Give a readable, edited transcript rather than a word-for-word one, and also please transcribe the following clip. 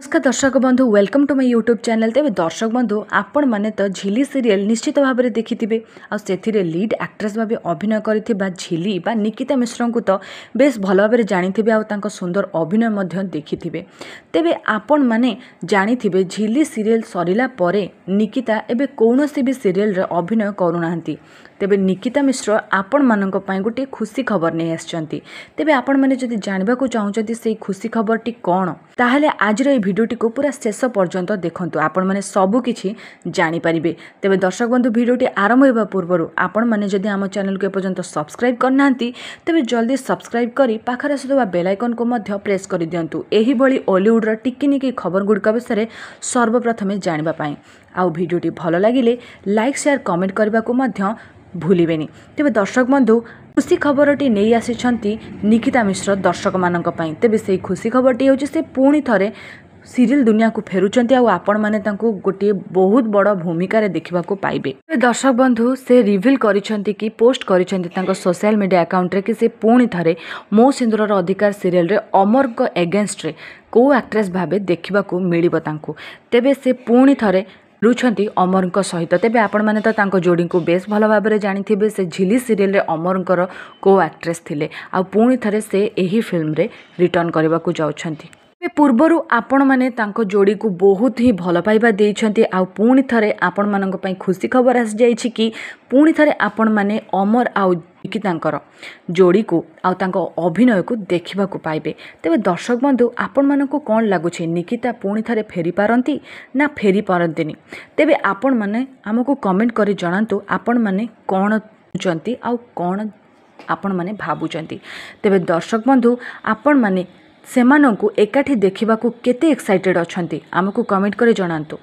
नमस्कार दर्शक बंधु welcome to my YouTube channel. तेज दर्शक बंधु आपण मैंने तो झिली सीरियल निश्चित भाव में देखिथे आथिरे लीड एक्ट्रेस भाव अभिनय कर झिली बा निकिता मिश्र को तो बेस भल भाव जानी आ सुंदर अभिनय देखिथे। तेबे आपण मैंने जानी झिली सीरियल सरिला परे निकिता एबे कौनसी भी सीरियल रे अभिनय करूना। तेबे निकिता मिश्र आपण मानक पई गोटे खुशी खबर नहीं आछंती। तेबे आपण माने जदि जानबा को चाहउछंती से खुशी खबरटी कौन ताहले आज रे भिडियोटी को पूरा शेष पर्यंत देखंतु आपण माने सबु किछि जानि परिबे। तेबे दर्शक बंधु भिडियोटी आरंभ होबा पूर्वरु आपण माने जदि हम चैनल को पर्यंत सब्सक्राइब करनांती तेबे जल्दी सब्सक्राइब करी पाखरे आसुवा बेल आइकन को मध्य प्रेस कर दियंतु एही भली हॉलीवुड रा टिक्की निकी खबर गुडका विषय सर्वप्रथमे जानिबा पई। आ भिडियोटी भल लागिले लाइक शेयर कमेंट करबा को मध्य भूलिबेनी। तेबे दर्शक बंधु खुशी खबरटी नहीं आसी निकिता मिश्र दर्शक मानक पई। तेबे से खुशी खबरटी होची से पुणी थरे सीरियल दुनिया को फेरुचंती आ आपण माने तांको गोटे बहुत बड़ भूमिका रे देखिबा को पाइबे। दर्शक बंधु से रिवील करिसंती कि पोस्ट करिसंती तांको सोशल मीडिया अकाउंट रे कि से पुणी थरे मो सिंदूर रो अधिकार सीरियल रे अमर को एगेंस्ट रे को एक्ट्रेस भाबे देखिबा को मिलिबो तांको। तेबे से पुणी थरे रुचंती अमर सहित। तेबे आपण माने तो तांको जोड़ी को बेस भल भाव में जानी से झिली सीरियल रे अमर को एक्ट्रेस थिले आ पुणी थरे से एही फिल्म रे रिटर्न करबा को जाउछंती। पूर्वरु आपण माने तांको जोड़ी को बहुत ही भल पाइबा देइछंती आ पुणी थरे आपण मानक पई खुशी खबर आस जाइछि कि पुणी थरे आपण माने अमर आ निकितांकर जोड़ी को आ तांको अभिनय को देखिबा को पाइबे। तेबे दर्शक बंधु आपण मानक कोन लागुछि निकिता पुणी थरे फेरी पारंती ना फेरी पारंतीनी। तेबे आपण माने हमको कमेंट करी जणांतु आपण माने कोन चंती आ कोन आपण माने भाबुचंती। तेबे दर्शक बंधु आपण माने सेमानंकु एकाठी देखिबा को केते एक्साइटेड अछंती हमको कमेंट करी जणांतु।